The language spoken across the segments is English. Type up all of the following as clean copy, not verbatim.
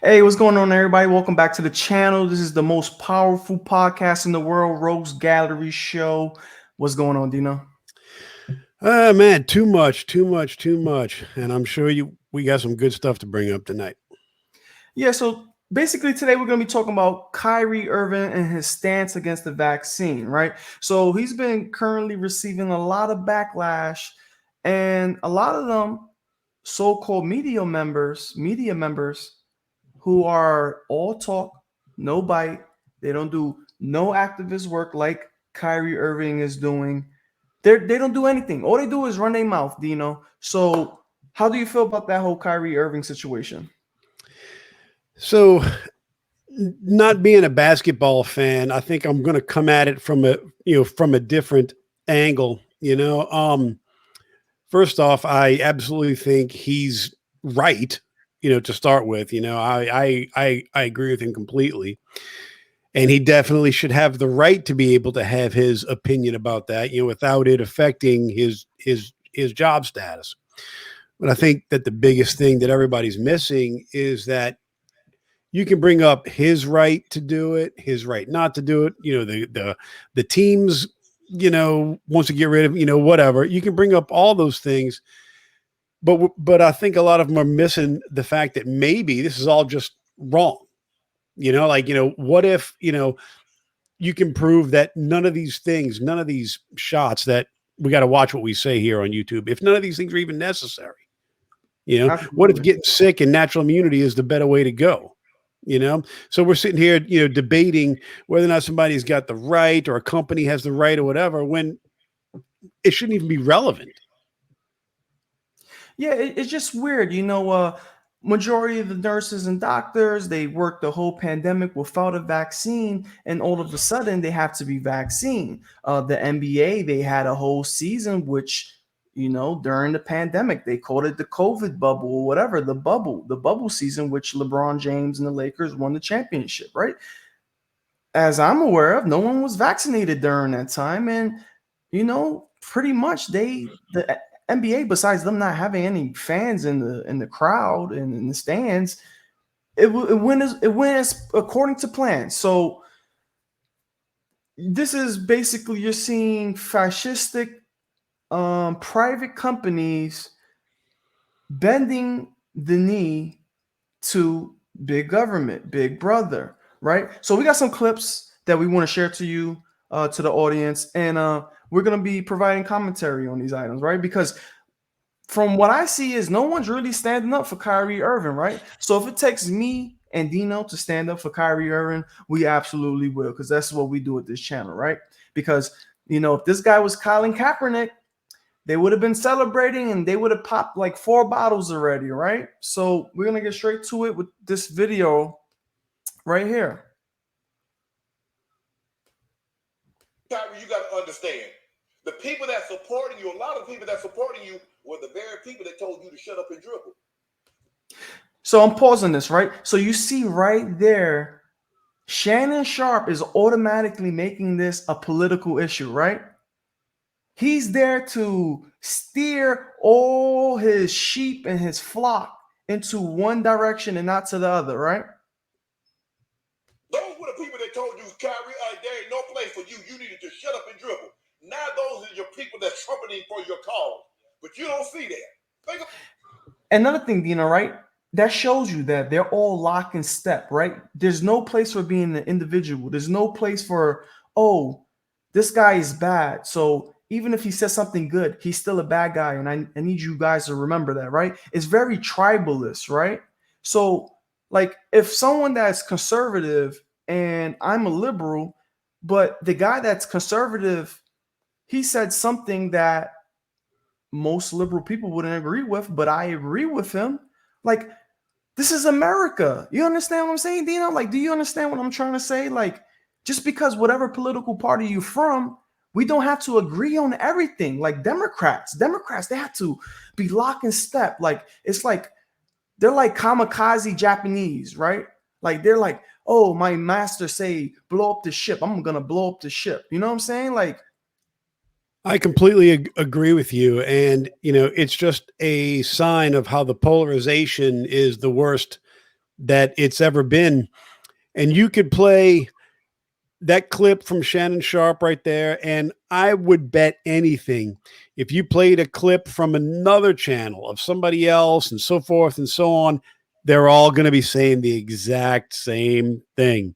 Hey, what's going on, everybody? Welcome back to the channel. This is the most powerful podcast in the world, Rogues Gallery Show. What's going on, Dino? Man, too much. And I'm sure we got some good stuff to bring up tonight. Yeah, so basically today we're going to be talking about Kyrie Irving and his stance against the vaccine, right? So he's been currently receiving a lot of backlash, and a lot of them so-called media members who are all talk, no bite. They don't do no activist work like Kyrie Irving is doing. They don't do anything. All they do is run their mouth, Dino. So how do you feel about that whole Kyrie Irving situation? So, not being a basketball fan, I think I'm going to come at it from a different angle. First off, I absolutely think he's right. To start with, I agree with him completely, and he definitely should have the right to be able to have his opinion about that, without it affecting his job status. But I think that the biggest thing that everybody's missing is that you can bring up his right to do it, his right not to do it. The teams, wants to get rid of, whatever. You can bring up all those things, but I think a lot of them are missing the fact that maybe this is all just wrong. What if you can prove that none of these things, none of these shots that we got to watch what we say here on YouTube, if none of these things are even necessary. What if Absolutely. getting sick and natural immunity is the better way to go? So we're sitting here, debating whether or not somebody's got the right or a company has the right or whatever, when it shouldn't even be relevant. Yeah, it's just weird. Majority of the nurses and doctors, they worked the whole pandemic without a vaccine, and all of a sudden they have to be vaccinated. The NBA, they had a whole season, which, during the pandemic, they called it the COVID bubble or whatever, the bubble season, which LeBron James and the Lakers won the championship, right? As I'm aware of, no one was vaccinated during that time. And, pretty much the NBA, besides them not having any fans in the crowd and in the stands, it went as according to plan. So this is basically, you're seeing fascistic private companies bending the knee to big government, big brother, right? So we got some clips that we want to share to you, to the audience, and we're gonna be providing commentary on these items, right? Because from what I see is no one's really standing up for Kyrie Irving, right? So if it takes me and Dino to stand up for Kyrie Irving, we absolutely will, because that's what we do at this channel, right? Because if this guy was Colin Kaepernick, they would have been celebrating and they would have popped like 4 bottles already, right? So we're gonna get straight to it with this video right here. Kyrie, you got to understand, the people that supporting you, a lot of people that supporting you were the very people that told you to shut up and dribble. So I'm pausing this, right? So you see right there, SHANNONSHARPE is automatically making this a political issue, right? He's there to steer all his sheep and his flock into one direction and not to the other, right? Those were the people that told you, Kyrie, there ain't no place for you. You needed to shut up and dribble. Now those are your people that's trumpeting for your cause. But you don't see that. Another thing, Dina, right? That shows you that they're all lock and step, right? There's no place for being an individual. There's no place for, oh, this guy is bad, so even if he says something good, he's still a bad guy. And I need you guys to remember that, right? It's very tribalist, right? So, like, if someone that's conservative and I'm a liberal, but the guy that's conservative, he said something that most liberal people wouldn't agree with, but I agree with him. Like, this is America. You understand what I'm saying, Dino? Like, do you understand what I'm trying to say? Like, just because whatever political party you're from, we don't have to agree on everything. Like Democrats, they have to be lock and step. Like, it's like they're like kamikaze Japanese, right? Like, they're like, oh, my master say blow up the ship, I'm gonna blow up the ship. You know what I'm saying? Like, I completely agree with you. And, it's just a sign of how the polarization is the worst that it's ever been. And you could play that clip from Shannon Sharpe right there, and I would bet anything if you played a clip from another channel of somebody else and so forth and so on, they're all going to be saying the exact same thing.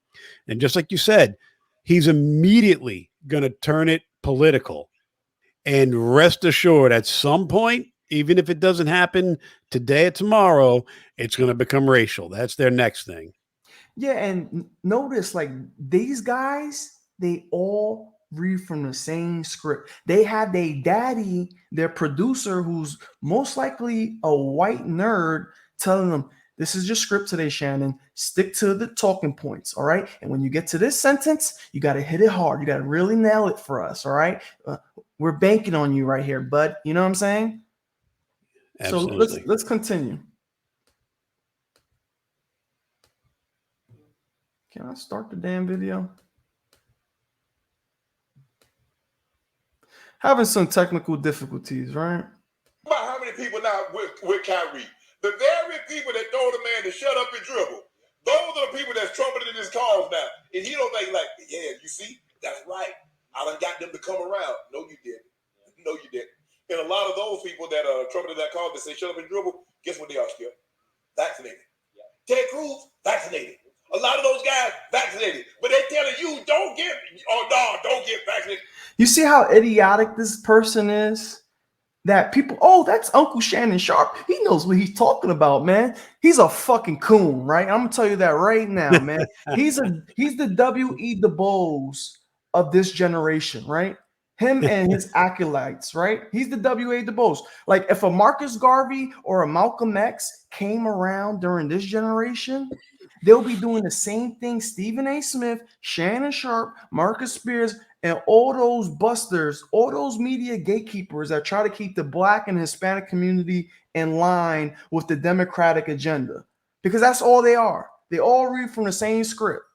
And just like you said, he's immediately going to turn it political. And rest assured, at some point, even if it doesn't happen today or tomorrow, it's going to become racial. That's their next thing. Yeah, and notice, like, these guys, they all read from the same script. They have their daddy, their producer, who's most likely a white nerd, telling them, this is your script today, Shannon. Stick to the talking points, all right? And when you get to this sentence, you got to hit it hard. You got to really nail it for us, all right? We're banking on you right here, bud. You know what I'm saying? Absolutely. So let's continue. Can I start the damn video? Having some technical difficulties, right? About how many people now with Kyrie? The very people that told the man to shut up and dribble. Those are the people that's trumpeting his cause now. And he don't think like, yeah, you see, that's right. I done got them to come around. No, you didn't. No, you didn't. And a lot of those people that are trumpeting that cause that say shut up and dribble, guess what they are still? Vaccinated. Ted Cruz, vaccinated. A lot of those guys vaccinated, but they're telling you don't get vaccinated. You see how idiotic this person is? That people, oh, that's Uncle Shannon Sharpe. He knows what he's talking about, man. He's a fucking coon, right? I'm gonna tell you that right now, man. He's the W.E. Du Bois of this generation, right? Him and his acolytes, right? He's the W.A. Du Bois. Like, if a Marcus Garvey or a Malcolm X came around during this generation, they'll be doing the same thing Stephen A. Smith, Shannon Sharpe, Marcus Spears, and all those busters, all those media gatekeepers that try to keep the Black and Hispanic community in line with the Democratic agenda. Because that's all they are. They all read from the same script.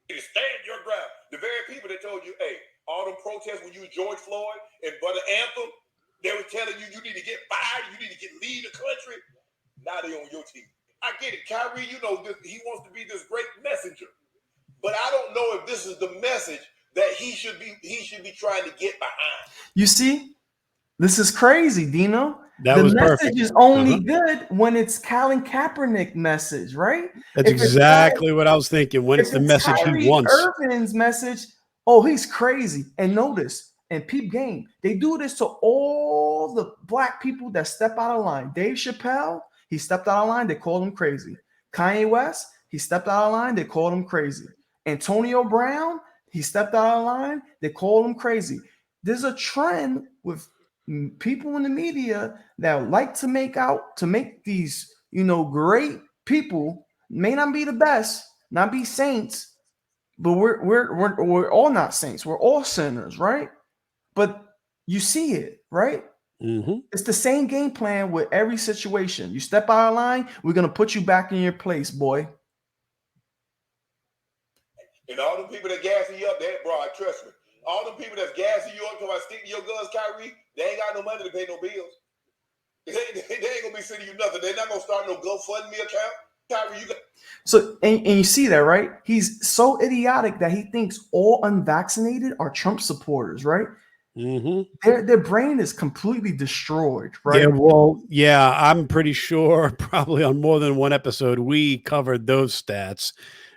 Stand your ground. The very people that told you, hey, all them protests when you George Floyd and Brother Anthem, they were telling you you need to get fired, you need to leave the country. Now they on your team. I get it, Kyrie, you know, he wants to be this great messenger. But I don't know if this is the message that he should be trying to get behind. You see, this is crazy, Dino. That the was message perfect. is only good when it's Colin Kaepernick message, right? That's exactly what I was thinking. When it's the message Kyrie he wants. Irving's message, oh, he's crazy. And notice, and peep game, they do this to all the Black people that step out of line. Dave Chappelle, he stepped out of line, they called him crazy. Kanye West, he stepped out of line, they called him crazy. Antonio Brown, he stepped out of line, they called him crazy. There's a trend with people in the media that like to make these, you know, great people, may not be the best, not be saints, but we're all not saints. We're all sinners, right? But you see it, right? Mm-hmm. It's the same game plan with every situation. You step out of line, we're gonna put you back in your place, boy. And all them people that gassing you up, bro, trust me. All them people that's gassing you up, talking about stick to your guns, Kyrie, they ain't got no money to pay no bills. They ain't gonna be sending you nothing. They're not gonna start no GoFundMe account. Kyrie, you got. So, and you see that, right? He's so idiotic that he thinks all unvaccinated are Trump supporters, right? Mm-hmm. Their brain is completely destroyed, right? Yeah, well, yeah, I'm pretty sure probably on more than one episode we covered those stats.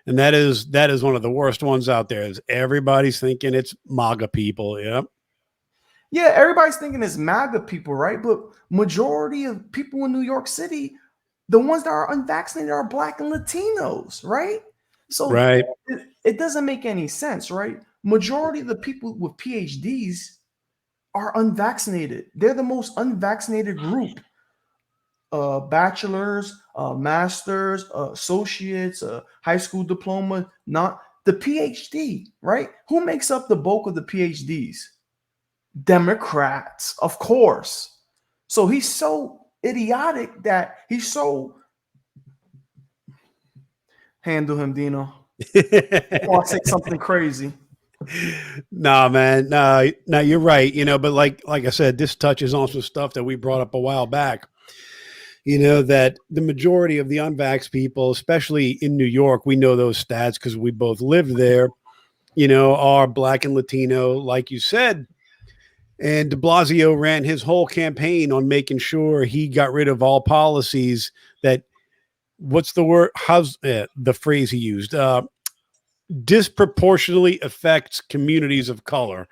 And that is one of the worst ones out there. Is everybody's thinking it's MAGA people. Yep. Yeah, everybody's thinking it's MAGA people, right? But majority of people in New York City, the ones that are unvaccinated are Black and Latinos, right? So right. It doesn't make any sense, right? Majority of the people with PhDs are unvaccinated. They're the most unvaccinated group. Bachelors, masters, associates, high school diploma, not the PhD, right? Who makes up the bulk of the PhDs? Democrats, of course. So he's so idiotic that he's so. Handle him, Dino. I'll say something crazy. Nah, man. No, you're right. You know, but like I said, this touches on some stuff that we brought up a while back. that the majority of the unvaxxed people, especially in New York, we know those stats because we both lived there, are Black and Latino, like you said. And de Blasio ran his whole campaign on making sure he got rid of all policies that, what's the word? How's the phrase he used? Disproportionately affects communities of color.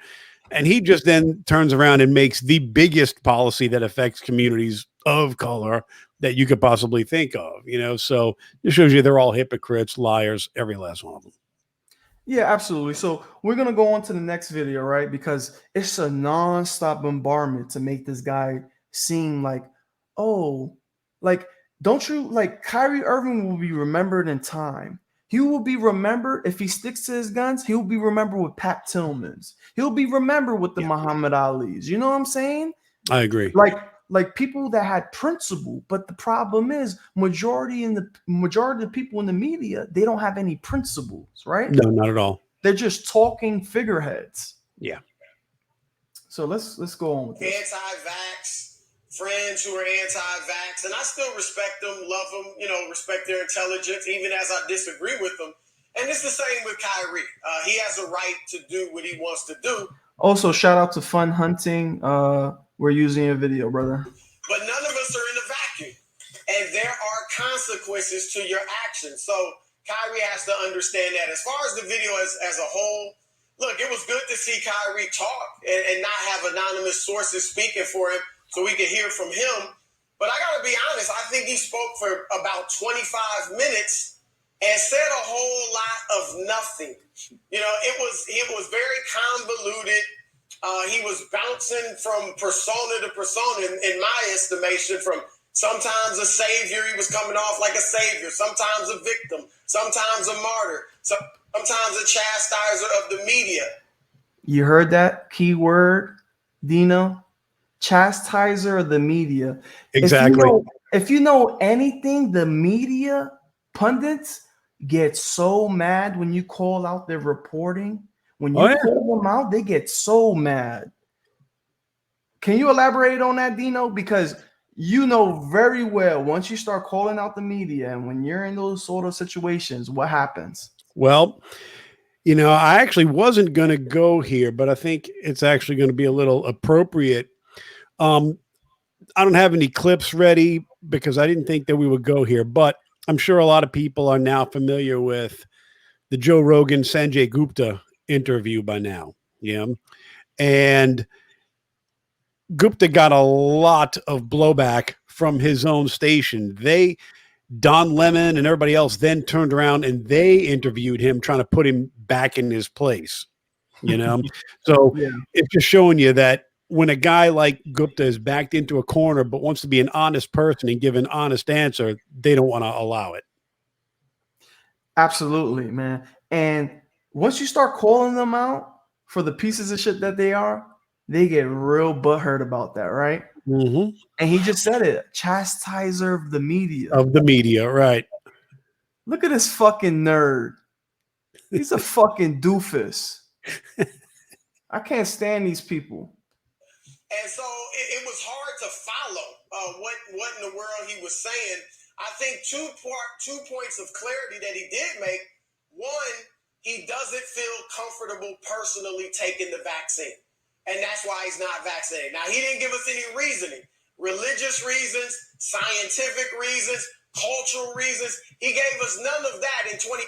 And he just then turns around and makes the biggest policy that affects communities of color that you could possibly think of, so it shows you they're all hypocrites, liars, every last one of them. Yeah, absolutely. So we're going to go on to the next video, right? Because it's a non-stop bombardment to make this guy seem like, oh, like, don't you like Kyrie Irving will be remembered in time. He will be remembered if he sticks to his guns. He'll be remembered with Pat Tillmans. He'll be remembered with the Muhammad Ali's. You know what I'm saying? I agree. Like people that had principle, but the problem is majority of the people in the media, they don't have any principles, right? No, not at all. They're just talking figureheads. Yeah. So let's go on with this. Anti-vax friends who are anti-vax, and I still respect them, love them, respect their intelligence, even as I disagree with them. And it's the same with Kyrie. He has a right to do what he wants to do. Also, shout out to Fun Hunting. We're using your video, brother. But none of us are in a vacuum. And there are consequences to your actions. So Kyrie has to understand that. As far as the video as a whole, look, it was good to see Kyrie talk and not have anonymous sources speaking for him so we could hear from him. But I got to be honest, I think he spoke for about 25 minutes and said a whole lot of nothing. It was very convoluted. He was bouncing from persona to persona, in my estimation, from sometimes a savior. He was coming off like a savior, sometimes a victim, sometimes a martyr, sometimes a chastiser of the media. You heard that keyword, Dino? Chastiser of the media. Exactly. If you know anything, the media pundits get so mad when you call out their reporting. When you call them out, they get so mad. Can you elaborate on that, Dino? Because you know very well once you start calling out the media and when you're in those sort of situations, what happens? Well, I actually wasn't going to go here, but I think it's actually going to be a little appropriate. I don't have any clips ready because I didn't think that we would go here, but I'm sure a lot of people are now familiar with the Joe Rogan Sanjay Gupta interview by now. Yeah. And Gupta got a lot of blowback from his own station. Don Lemon and everybody else then turned around and they interviewed him, trying to put him back in his place. So it's just showing you that when a guy like Gupta is backed into a corner but wants to be an honest person and give an honest answer, they don't want to allow it. Absolutely, man. And once you start calling them out for the pieces of shit that they are, they get real butthurt about that, right? Mm-hmm. And he just said it, chastiser of the media. Of the media, right. Look at this fucking nerd. He's a fucking doofus. I can't stand these people. And so it was hard to follow what in the world he was saying. I think two points of clarity that he did make. One, he doesn't feel comfortable personally taking the vaccine. And that's why he's not vaccinated. Now, he didn't give us any reasoning. Religious reasons, scientific reasons, cultural reasons. He gave us none of that in 20.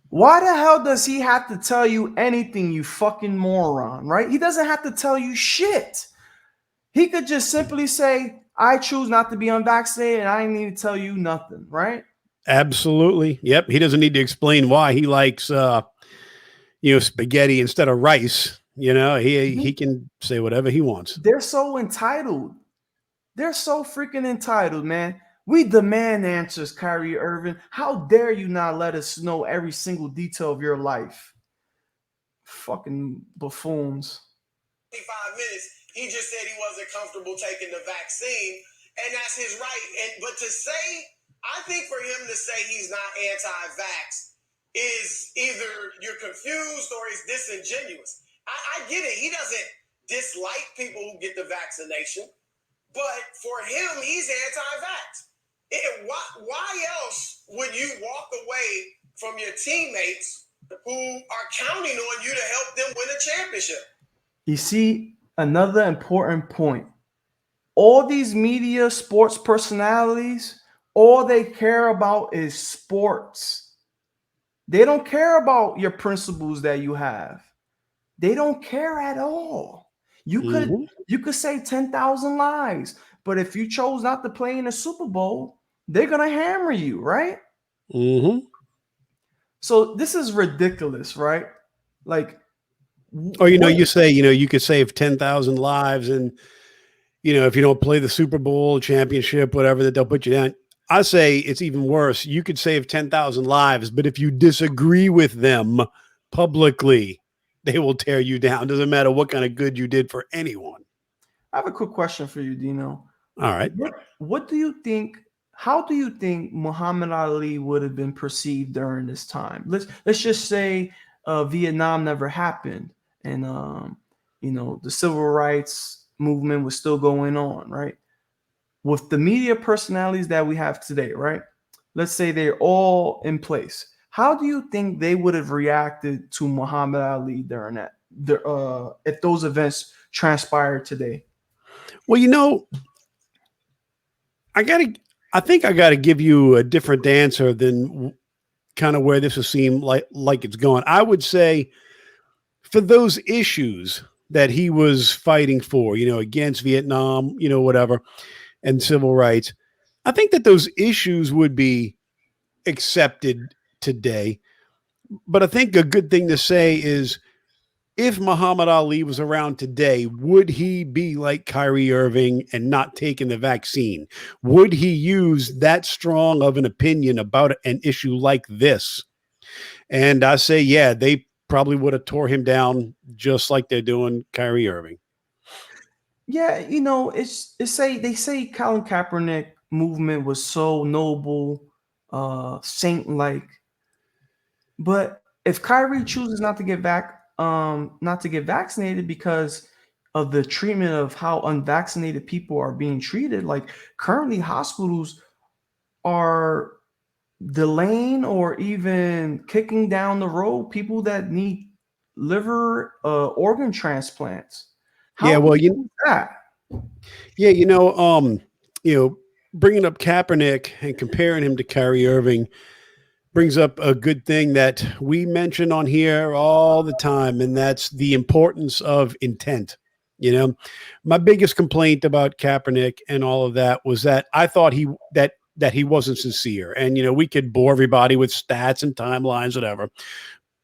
Why the hell does he have to tell you anything, you fucking moron, right? He doesn't have to tell you shit. He could just simply say, I choose not to be unvaccinated and I didn't need to tell you nothing, right? Absolutely. Yep. He doesn't need to explain why he likes, spaghetti instead of rice. He can say whatever he wants. They're so entitled. They're so freaking entitled, man. We demand answers, Kyrie Irving. How dare you not let us know every single detail of your life? Fucking buffoons. 25 minutes. He just said he wasn't comfortable taking the vaccine, and that's his right. But to say, I think for him to say he's not anti-vax is either you're confused or he's disingenuous. I get it. He doesn't dislike people who get the vaccination, but for him, he's anti-vax. Why else would you walk away from your teammates who are counting on you to help them win a championship? You see, another important point. All these media, sports personalities, all they care about is sports. They don't care about your principles that you have. They don't care at all. You could say 10,000 lies, but if you chose not to play in the Super Bowl, they're gonna hammer you, right? So this is ridiculous, right? Like, or you say, you could save 10,000 lives, and if you don't play the Super Bowl championship, whatever, that they'll put you down. I say it's even worse. You could save 10,000 lives, but if you disagree with them publicly, they will tear you down. Doesn't matter what kind of good you did for anyone. I have a quick question for you, Dino. All right. What do you think? How do you think Muhammad Ali would have been perceived during this time? Let's just say Vietnam never happened, and the civil rights movement was still going on, right? With the media personalities that we have today, right? Let's say they're all in place. How do you think they would have reacted to Muhammad Ali during that, if those events transpired today? Well, I think I gotta give you a different answer than kind of where this would seem like it's going. I would say for those issues that he was fighting for, against Vietnam, whatever, and civil rights, I think that those issues would be accepted today. But I think a good thing to say is, if Muhammad Ali was around today, would he be like Kyrie Irving and not taking the vaccine? Would he use that strong of an opinion about an issue like this? And I say, yeah, they probably would have tore him down just like they're doing Kyrie Irving. Yeah, they say Colin Kaepernick movement was so noble, saint-like. But if Kyrie chooses not to get vaccinated because of the treatment of how unvaccinated people are being treated, like currently hospitals are delaying or even kicking down the road people that need liver organ transplants. How do you do that? Yeah, bringing up Kaepernick and comparing him to Kyrie Irving brings up a good thing that we mention on here all the time, and that's the importance of intent. My biggest complaint about Kaepernick and all of that was that I thought that he wasn't sincere. And, we could bore everybody with stats and timelines, whatever.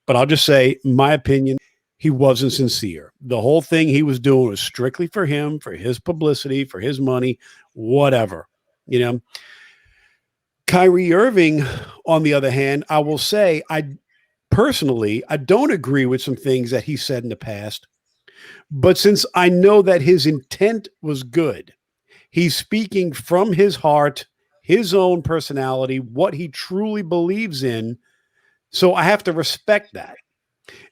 But I'll just say, my opinion, he wasn't sincere. The whole thing he was doing was strictly for him, for his publicity, for his money, whatever. Kyrie Irving, on the other hand, I will say, I don't agree with some things that he said in the past. But since I know that his intent was good, he's speaking from his heart, his own personality, what he truly believes in. So I have to respect that.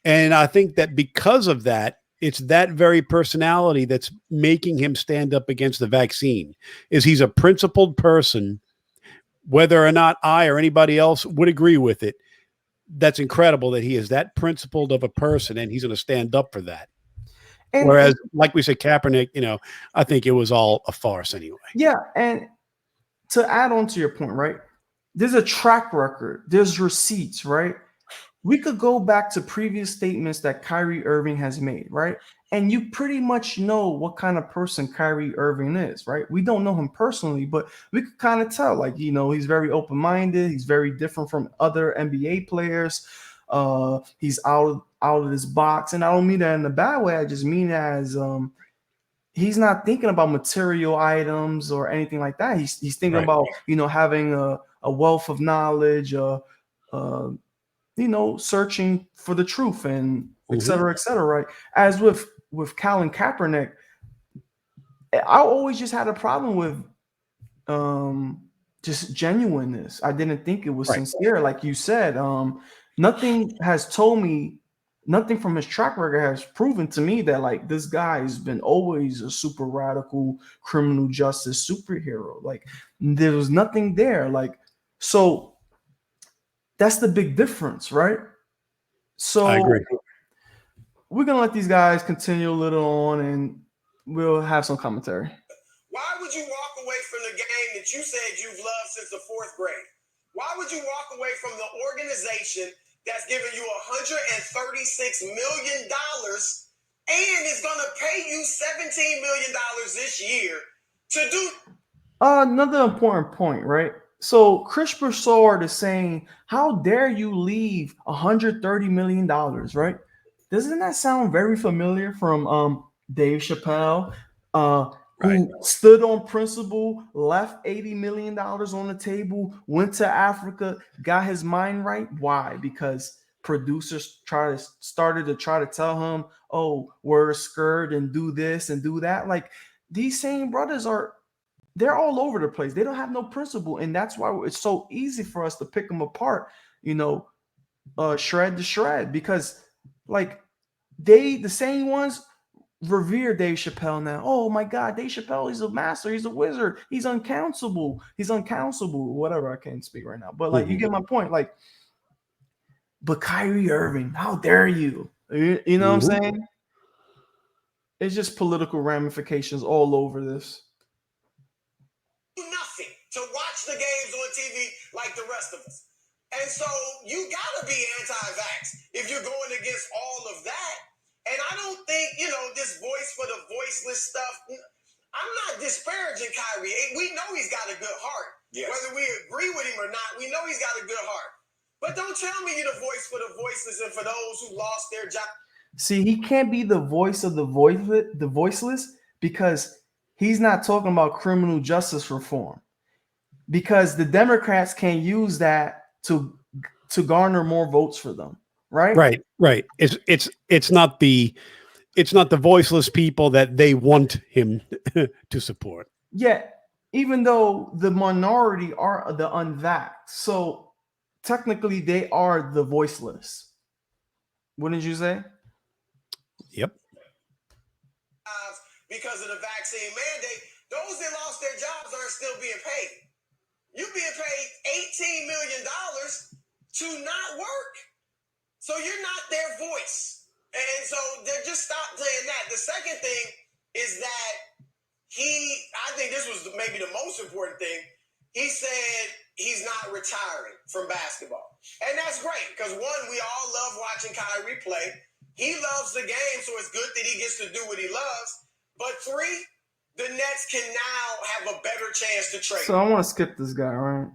And I think that because of that, it's that very personality that's making him stand up against the vaccine. He's a principled person, whether or not I or anybody else would agree with it. That's incredible that he is that principled of a person, and he's going to stand up for that. Whereas, like we said, Kaepernick, I think it was all a farce anyway. Yeah, and to add on to your point, right? There's a track record. There's receipts, right? We could go back to previous statements that Kyrie Irving has made, right? And you pretty much know what kind of person Kyrie Irving is, right? We don't know him personally, but we could kind of tell, like, he's very open-minded. He's very different from other NBA players. He's out of this box. And I don't mean that in a bad way. I just mean as he's not thinking about material items or anything like that. He's thinking about, having a wealth of knowledge, searching for the truth and et cetera, right? As with Colin Kaepernick, I always just had a problem with just genuineness. I didn't think it was sincere. Like you said, nothing has told me nothing from his track record has proven to me that like this guy has been always a super radical criminal justice superhero. Like there was nothing there. Like, so that's the big difference, right? So I agree. we're gonna let these guys continue a little on, and we'll have some commentary. Why would you walk away from the game that you said you've loved since the 4th grade? Why would you walk away from the organization that's giving you $136 million and is going to pay you $17 million this year to do? Another important point, right? So Chris Broussard is saying, how dare you leave $130 million, right? Doesn't that sound very familiar from Dave Chappelle, who stood on principle, left $80 million on the table, went to Africa, got his mind right? Why? Because producers started to try to tell him, oh, wear a skirt and do this and do that. Like these same brothers they're all over the place. They don't have no principle, and that's why it's so easy for us to pick them apart, shred to shred, because like the same ones revere Dave Chappelle now. Oh my God, Dave Chappelle, he's a master, he's a wizard, he's uncountable, whatever. I can't speak right now, but like you get my point. Like, but Kyrie Irving, how dare you? You know what I'm saying? It's just political ramifications all over this. Nothing to watch the games on TV like the rest of us. And so you gotta be anti-vax if you're going against all of that. And I don't think, this voice for the voiceless stuff, I'm not disparaging Kyrie. We know he's got a good heart. Yes. Whether we agree with him or not, we know he's got a good heart. But don't tell me you're the voice for the voiceless and for those who lost their job. See, he can't be the voice of the voiceless because he's not talking about criminal justice reform, because the Democrats can use that to garner more votes for them, right? Right. It's not the voiceless people that they want him to support. Yeah, even though the minority are the unvaxxed, so technically they are the voiceless. Wouldn't you say? Yep. Because of the vaccine mandate, those that lost their jobs aren't still being paid. You're being paid $18 million to not work. So you're not their voice. And so they just stop saying that. The second thing is that I think this was maybe the most important thing. He said he's not retiring from basketball. And that's great because one, we all love watching Kyrie play. He loves the game, so it's good that he gets to do what he loves. But three, the Nets can now have a better chance to trade. So I want to skip this guy, right?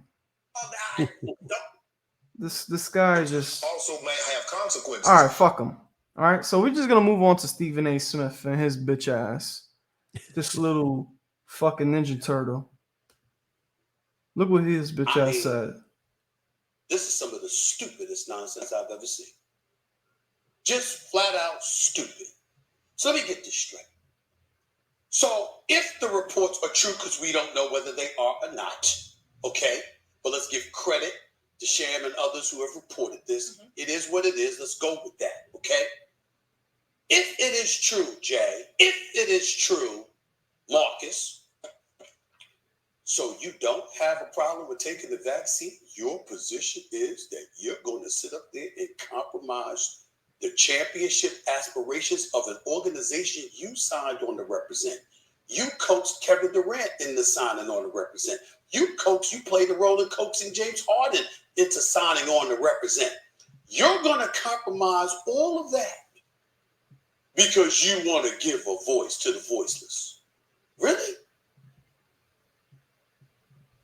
This guy just also may have consequences. All right, fuck him. All right, so we're just gonna move on to Stephen A. Smith and his bitch ass. This little fucking Ninja Turtle. Look what his bitch ass said. This is some of the stupidest nonsense I've ever seen. Just flat out stupid. So let me get this straight. So if the reports are true, because we don't know whether they are or not, okay, but let's give credit to Sham and others who have reported this. Mm-hmm. It is what it is. Let's go with that, okay? If it is true, Jay, if it is true, Marcus, so you don't have a problem with taking the vaccine, your position is that you're going to sit up there and compromise the championship aspirations of an organization you signed on to represent. You coached Kevin Durant into signing on to represent. You played the role in coaching James Harden into signing on to represent. You're going to compromise all of that because you want to give a voice to the voiceless. Really?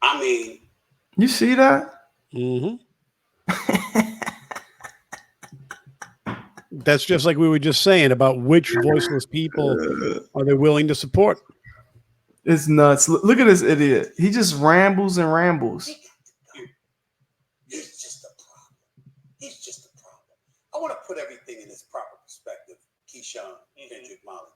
I mean, you see that? Mm-hmm. That's just like we were just saying about which voiceless people are they willing to support. It's nuts. Look at this idiot. He just rambles and rambles. He's just a problem. He's just a problem. I want to put everything in its proper perspective. Keyshawn, Kendrick, Molly.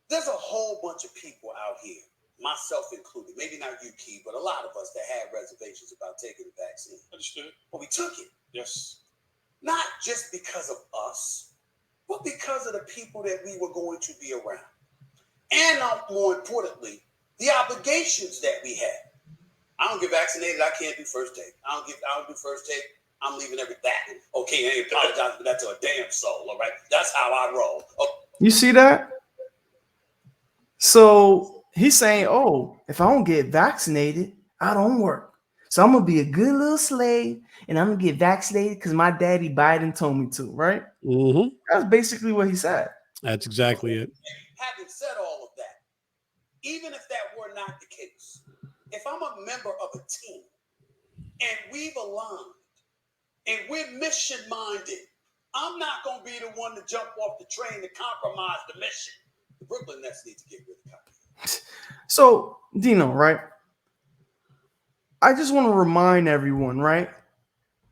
There's a whole bunch of people out here, myself included, maybe not you, Key, but a lot of us that had reservations about taking the vaccine. Understood. But we took it. Yes. not just because of us, but because of the people that we were going to be around. And more importantly, the obligations that we had. I don't get vaccinated. I can't do first take. I don't do first take. I'm leaving everything. Okay, I ain't apologizing for that to a damn soul. All right, that's how I roll. Oh. You see that? So he's saying, "Oh, if I don't get vaccinated, I don't work. So I'm gonna be a good little slave, and I'm gonna get vaccinated because my daddy Biden told me to." Right? Mm-hmm. That's basically what he said. That's exactly it. Having said all of that, even if that were not the case, if I'm a member of a team and we've aligned and we're mission minded, I'm not going to be the one to jump off the train to compromise the mission. The Brooklyn Nets need to get rid of Kyrie. So, Dino, right? I just want to remind everyone, right?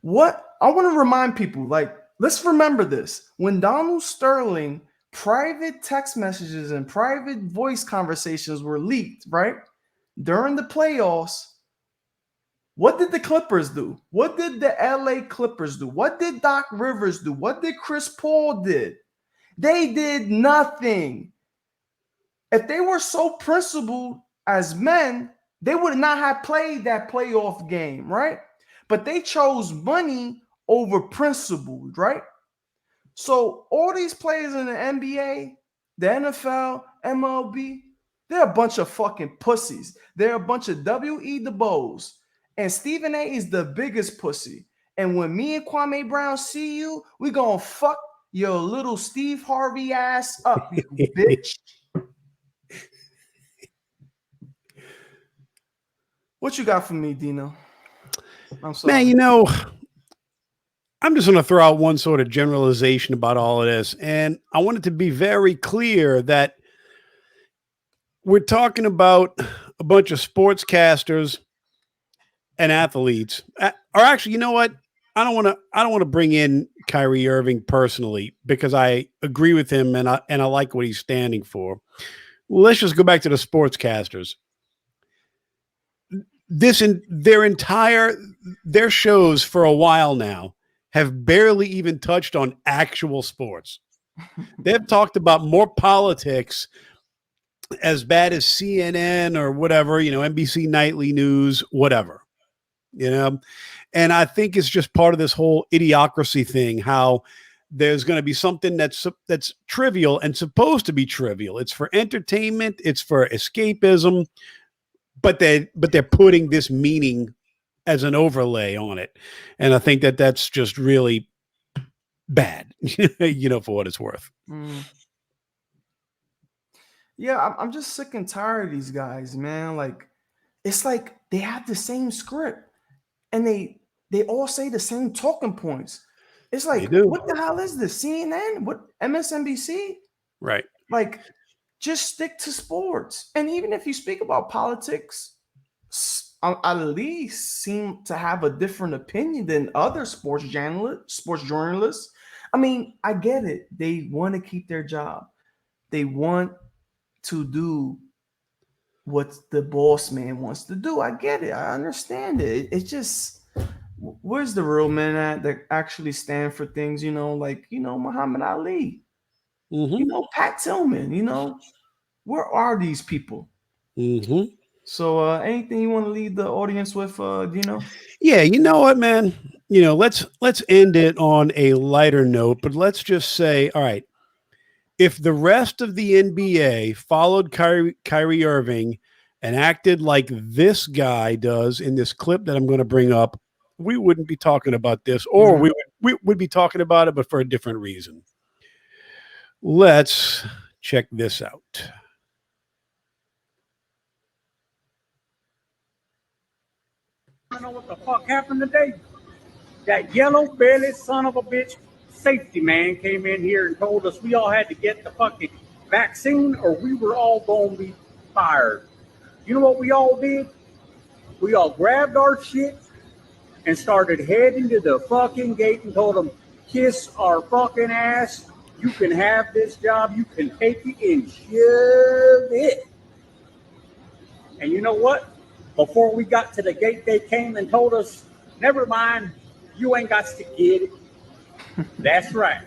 I want to remind people, like, let's remember this. When Donald Sterling private text messages and private voice conversations were leaked, right? During the playoffs, what did the Clippers do? What did the LA Clippers do? What did Doc Rivers do? What did Chris Paul did? They did nothing. If they were so principled as men, they would not have played that playoff game, right? But they chose money over principles, right? So all these players in the NBA, the NFL, MLB, they're a bunch of fucking pussies. They're a bunch of W.E. DeBose. And Stephen A is the biggest pussy. And when me and Kwame Brown see you, we gonna fuck your little Steve Harvey ass up, you bitch. What you got for me, Dino? I'm sorry. Man, you know, I'm just going to throw out one sort of generalization about all of this. And I want it to be very clear that we're talking about a bunch of sportscasters and athletes. Or actually, you know what? I don't want to bring in Kyrie Irving personally because I agree with him and I like what he's standing for. Let's just go back to the sportscasters. Their shows for a while now have barely even touched on actual sports. They've talked about more politics as bad as CNN or whatever, NBC Nightly News, whatever, and I think it's just part of this whole idiocracy thing, how there's going to be something that's trivial and supposed to be trivial. It's for entertainment. It's for escapism. But they're putting this meaning as an overlay on it. And I think that that's just really bad, for what it's worth. Yeah, I'm just sick and tired of these guys, man. Like, it's like they have the same script and they all say the same talking points. It's like, what the hell is this? CNN? What, MSNBC? Right. Like, just stick to sports. And even if you speak about politics, at least seem to have a different opinion than other sports journalists. I mean, I get it. They want to keep their job. They want to do what the boss man wants to do. I get it. I understand it. It's just, where's the real men at that actually stand for things, like, Muhammad Ali, Pat Tillman, where are these people? So anything you want to leave the audience with, Dino? Yeah, you know what, man? Let's end it on a lighter note, but let's just say, all right, if the rest of the NBA followed Kyrie Irving and acted like this guy does in this clip that I'm going to bring up, we wouldn't be talking about this, or we would be talking about it, but for a different reason. Let's check this out. I don't know what the fuck happened today. That yellow belly son of a bitch safety man came in here and told us we all had to get the fucking vaccine or we were all going to be fired. You know what we all did? We all grabbed our shit and started heading to the fucking gate and told them, kiss our fucking ass. You can have this job. You can take it and shove it. And you know what? Before we got to the gate, they came and told us, never mind, you ain't got to get it. That's right.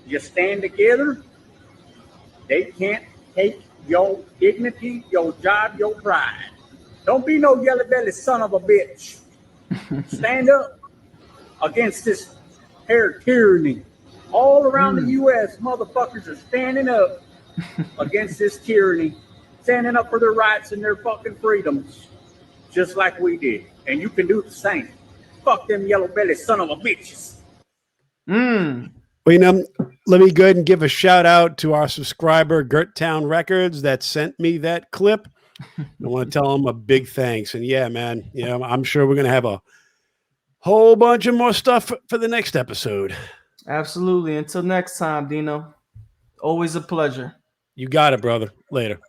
You stand together, they can't take your dignity, your job, your pride. Don't be no yellow belly son of a bitch. Stand up against this hair tyranny. All around the U.S., motherfuckers are standing up against this tyranny, standing up for their rights and their fucking freedoms, just like we did. And you can do the same. Fuck them yellow belly son of a bitches. Well, you know, let me go ahead and give a shout out to our subscriber, Gerttown Records, that sent me that clip. I want to tell him a big thanks. And yeah, man, you know, I'm sure we're going to have a whole bunch of more stuff for the next episode. Absolutely. Until next time, Dino. Always a pleasure. You got it, brother. Later.